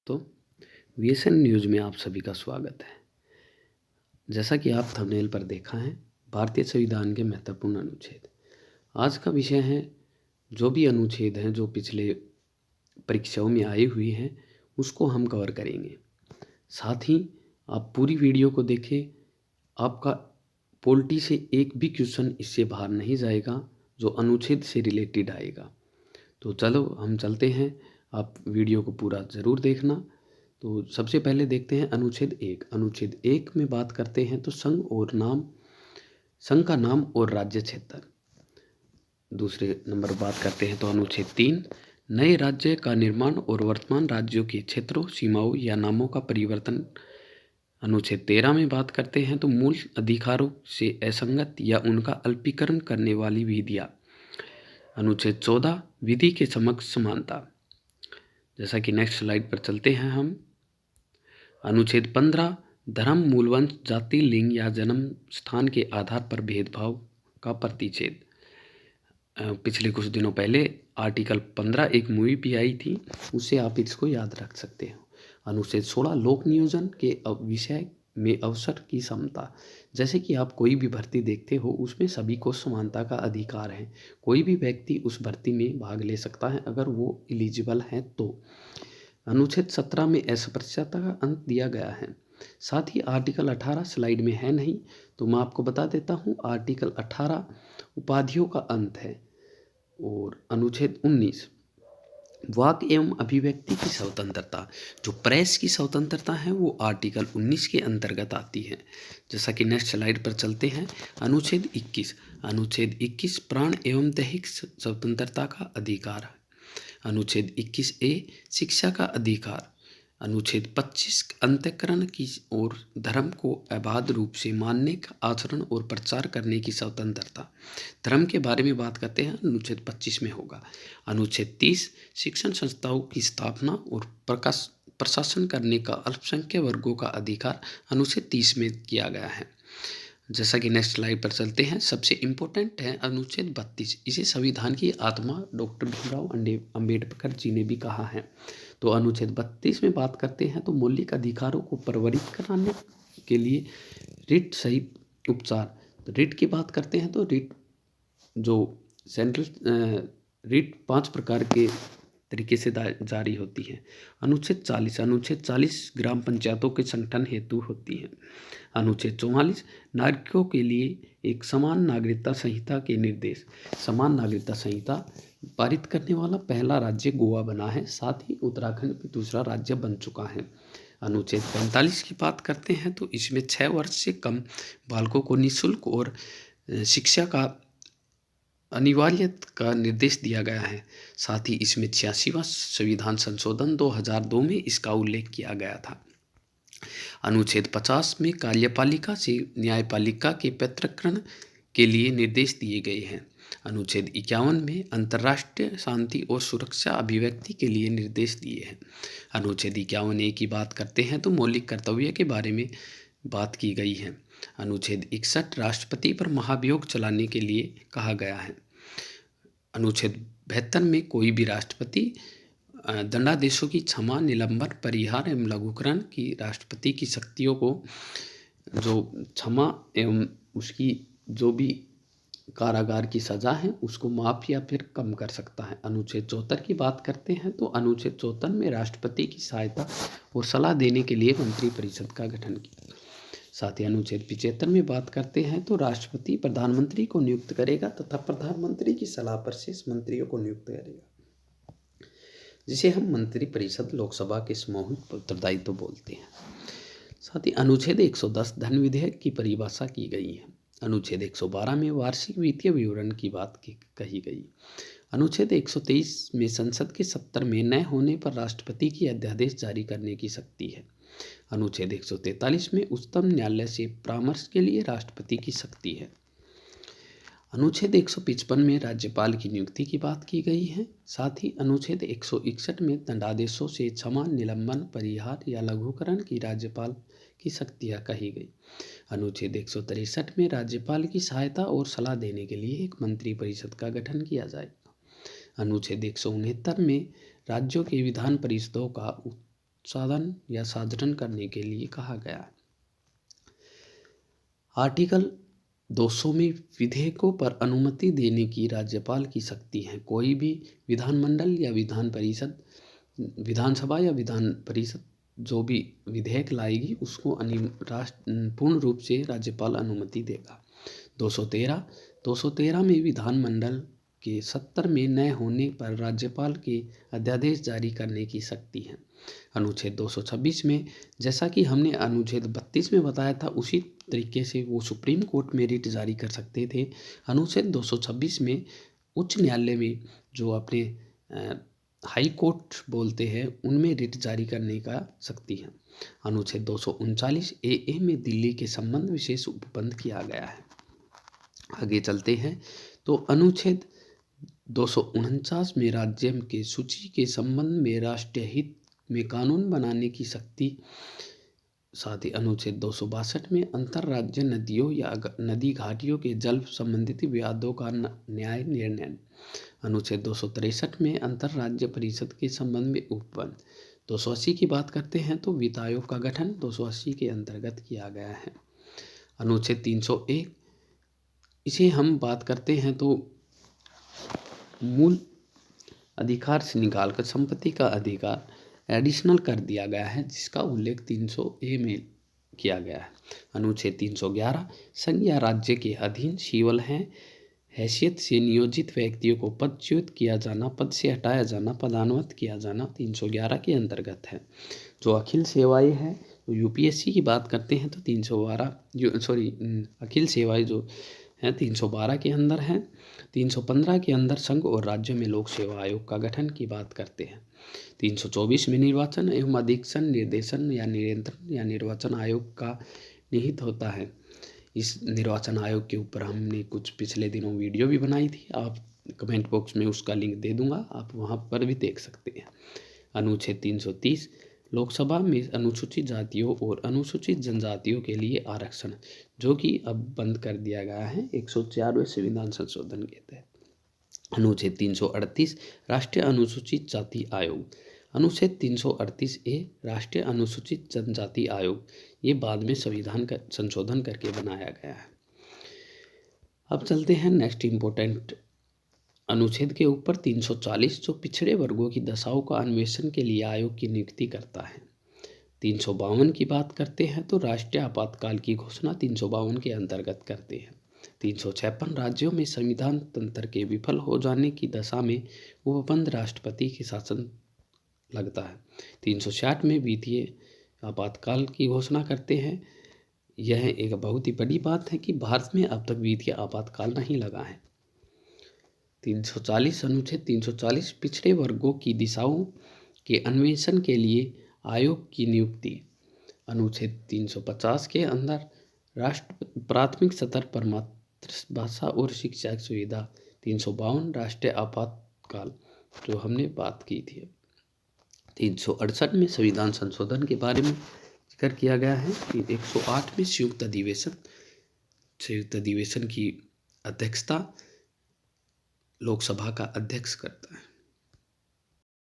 दोस्तों, वीएसएन न्यूज़ में आप सभी का स्वागत है। जैसा कि आप थंबनेल पर देखा है, भारतीय संविधान के महत्वपूर्ण अनुच्छेद। आज का विषय है जो भी अनुच्छेद हैं जो पिछले परीक्षाओं में आई हुई हैं, उसको हम कवर करेंगे। साथ ही आप पूरी वीडियो को देखें। आपका पॉलिटी से एक भी क्वेश्चन इससे बाहर नहीं जाएगा जो अनुच्छेद से रिलेटेड आएगा। तो चलो हम चलते हैं, आप वीडियो को पूरा ज़रूर देखना। तो सबसे पहले देखते हैं अनुच्छेद 1। अनुच्छेद 1 में बात करते हैं तो संघ का नाम और राज्य क्षेत्र। दूसरे नंबर बात करते हैं तो अनुच्छेद 3 नए राज्य का निर्माण और वर्तमान राज्यों के क्षेत्रों, सीमाओं या नामों का परिवर्तन। अनुच्छेद 13 में बात करते हैं तो मूल अधिकारों से असंगत या उनका अल्पीकरण करने वाली विधियाँ। अनुच्छेद 14 विधि के समक्ष समानता। जैसा कि नेक्स्ट स्लाइड पर चलते हैं हम। अनुच्छेद 15 धर्म, मूलवंश, जाति, लिंग या जन्म स्थान के आधार पर भेदभाव का प्रतिषेध। पिछले कुछ दिनों पहले आर्टिकल 15 एक मूवी भी आई थी, उससे आप इसको याद रख सकते हो। अनुच्छेद 16 लोक नियोजन के विषय में अवसर की समता। जैसे कि आप कोई भी भर्ती देखते हो, उसमें सभी को समानता का अधिकार है। कोई भी व्यक्ति उस भर्ती में भाग ले सकता है अगर वो एलिजिबल है तो। अनुच्छेद 17 में अस्पृश्यता का अंत दिया गया है। साथ ही आर्टिकल 18 स्लाइड में है नहीं, तो मैं आपको बता देता हूँ। आर्टिकल 18 उपाधियों का अंत है। और अनुच्छेद 19 वाक एवं अभिव्यक्ति की स्वतंत्रता। जो प्रेस की स्वतंत्रता है वो आर्टिकल 19 के अंतर्गत आती है। जैसा कि नेक्स्ट स्लाइड पर चलते हैं। अनुच्छेद 21 प्राण एवं दैहिक स्वतंत्रता का अधिकार। अनुच्छेद 21A शिक्षा का अधिकार। अनुच्छेद 25 अंतःकरण की और धर्म को अबाध रूप से मानने का, आचरण और प्रचार करने की स्वतंत्रता। धर्म के बारे में बात करते हैं, अनुच्छेद 25 में होगा। अनुच्छेद 30 शिक्षण संस्थाओं की स्थापना और प्रशासन करने का अल्पसंख्यक वर्गों का अधिकार अंनुच्छेद 30 में किया गया है। जैसा कि नेक्स्ट स्लाइड पर चलते हैं। सबसे इम्पोर्टेंट है अनुच्छेद 32। इसे संविधान की आत्मा डॉक्टर भीमराव अंबेडकर जी ने भी कहा है। तो अनुच्छेद 32 में बात करते हैं तो मौलिक अधिकारों को परवरित कराने के लिए रिट सहित उपचार। तो रिट की बात करते हैं तो रिट जो सेंट्रल रिट 5 प्रकार के तरीके से जारी होती है। अनुच्छेद 40 ग्राम पंचायतों के संगठन हेतु होती है। अनुच्छेद 44 नागरिकों के लिए एक समान नागरिकता संहिता के निर्देश। समान नागरिकता संहिता पारित करने वाला पहला राज्य गोवा बना है। साथ ही उत्तराखंड भी दूसरा राज्य बन चुका है। अनुच्छेद 45 की बात करते हैं तो इसमें 6 वर्ष से कम बालकों को निःशुल्क और शिक्षा का अनिवार्यता का निर्देश दिया गया है। साथ ही इसमें 86वां संविधान संशोधन 2002 में इसका उल्लेख किया गया था। अनुच्छेद 50 में कार्यपालिका से न्यायपालिका के पृथक्करण के लिए निर्देश दिए गए हैं। अनुच्छेद 51 में अंतर्राष्ट्रीय शांति और सुरक्षा अभिव्यक्ति के लिए निर्देश दिए हैं। अनुच्छेद 51A की बात करते हैं तो मौलिक कर्तव्य के बारे में बात की गई है। अनुच्छेद 61 राष्ट्रपति पर महाभियोग चलाने के लिए कहा गया है। अनुच्छेद 72 में कोई भी राष्ट्रपति दंडादेशों की क्षमा, निलंबन, परिहार एवं लघुकरण की राष्ट्रपति की शक्तियों को जो क्षमा एवं उसकी जो भी कारागार की सज़ा है उसको माफ़ या फिर कम कर सकता है। अनुच्छेद 74 की बात करते हैं तो अनुच्छेद 74 में राष्ट्रपति की सहायता और सलाह देने के लिए मंत्रिपरिषद का गठन किया। साथ ही अनुच्छेद 75 में बात करते हैं तो राष्ट्रपति प्रधानमंत्री को नियुक्त करेगा तथा प्रधानमंत्री की सलाह पर शेष मंत्रियों को नियुक्त करेगा, जिसे हम मंत्रिपरिषद लोकसभा के सामूहिक उत्तरदायित्व बोलते हैं। साथ ही अनुच्छेद 110 धन विधेयक की परिभाषा की गई है। अनुच्छेद 112 में वार्षिक वित्तीय विवरण की बात कही गई। अनुच्छेद 123 में संसद के सत्र में न होने पर राष्ट्रपति की अध्यादेश जारी करने की शक्ति है। अनुच्छेद 143 में उच्चतम न्यायालय से परामर्श के लिए राष्ट्रपति की शक्ति है। अनुच्छेद 155 में राज्यपाल की नियुक्ति की बात की गई है। साथ ही अनुच्छेद 161 में दंडादेशों से क्षमा, निलंबन, परिहार या लघुकरण की राज्यपाल की शक्तियाँ कही गई। अनुच्छेद 163 में राज्यपाल की सहायता और सलाह देने के लिए एक मंत्रिपरिषद का गठन किया जाएगा। अनुच्छेद 169 में राज्यों के विधान परिषदों का संसाधन या साधन करने के लिए कहा गया है। आर्टिकल 200 में विधेयकों पर अनुमति देने की राज्यपाल की शक्ति है। कोई भी विधानमंडल या विधानसभा या विधान परिषद जो भी विधेयक लाएगी उसको पूर्ण रूप से राज्यपाल अनुमति देगा। 213 में विधानमंडल के 70 में न होने पर राज्यपाल के अध्यादेश जारी करने की शक्ति है। अनुच्छेद 226 में, जैसा कि हमने अनुच्छेद 32 में बताया था, उसी तरीके से वो सुप्रीम कोर्ट में रिट जारी कर सकते थे। अनुच्छेद 226 में उच्च न्यायालय में जो अपने हाई कोर्ट बोलते हैं उनमें रिट जारी करने का शक्ति है। अनुच्छेद 239 ए में दिल्ली के संबंध विशेष उपबंध किया गया है। आगे चलते हैं तो अनुच्छेद 249 में राज्य के सूची के संबंध में राष्ट्रीय हित में कानून बनाने की शक्ति। साथ ही अनुच्छेद 262 में अंतर्राज्य नदियों या नदी घाटियों के जल संबंधित विवादों का न्याय निर्णय। अनुच्छेद 263 में अंतर्राज्य परिषद के संबंध में उपबंध। 280 की बात करते हैं तो वित्त आयोग का गठन 280 के अंतर्गत किया गया है। अनुच्छेद 301 इसे हम बात करते हैं तो मूल अधिकार से निकालकर संपत्ति का अधिकार एडिशनल कर दिया गया है, जिसका उल्लेख 300A में किया गया है। अनुच्छेद 311 संघ या राज्य के अधीन सिविल हैं हैसियत से नियोजित व्यक्तियों को पदच्युत किया जाना, पद से हटाया जाना, पदान्वित किया जाना 311 के अंतर्गत है। जो अखिल सेवाएं हैं तो यूपीएससी की बात करते हैं तो 312 अखिल सेवाएं जो हैं 312 के अंदर हैं। 315 के अंदर संघ और राज्य में लोक सेवा आयोग का गठन की बात करते हैं। 324 में निर्वाचन एवं अधीक्षण निर्देशन या नियंत्रण या निर्वाचन आयोग का निहित होता है। इस निर्वाचन आयोग के ऊपर हमने कुछ पिछले दिनों वीडियो भी बनाई थी, आप कमेंट बॉक्स में उसका लिंक दे दूंगा, आप वहां पर भी देख सकते हैं। अनुच्छेद 330 लोकसभा में अनुसूचित जातियों और अनुसूचित जनजातियों के लिए आरक्षण, जो कि अब बंद कर दिया गया है 104वें संविधान संशोधन के तहत। अनुच्छेद 338 राष्ट्रीय अनुसूचित जाति आयोग। अनुच्छेद 338A राष्ट्रीय अनुसूचित जनजाति आयोग, ये बाद में संविधान का संशोधन करके बनाया गया है। अब चलते हैं नेक्स्ट इम्पोर्टेंट अनुच्छेद के ऊपर 340 जो पिछड़े वर्गों की दशाओं का अन्वेषण के लिए आयोग की नियुक्ति करता है। 352 की बात करते हैं तो राष्ट्रीय आपातकाल की घोषणा 352 के अंतर्गत करते हैं। 356 राज्यों में संविधान तंत्र के विफल हो जाने की दशा में उपबंध राष्ट्रपति के शासन लगता है। 360 में वित्तीय आपातकाल की घोषणा करते हैं। यह एक बहुत ही बड़ी बात है कि भारत में अब तक वित्तीय आपातकाल नहीं लगा है। 340 अनुच्छेद 340 पिछड़े वर्गों की दिशाओं के अन्वेषण के लिए आयोग की नियुक्ति। अनुच्छेद 350 के अंदर राष्ट्र प्राथमिक स्तर पर मातृभाषा और शिक्षा की सुविधा। 352 राष्ट्रीय आपातकाल जो हमने बात की थी। 368 में संविधान संशोधन के बारे में जिक्र किया गया है कि 108 में संयुक्त अधिवेशन की अध्यक्षता लोकसभा का अध्यक्ष करता है।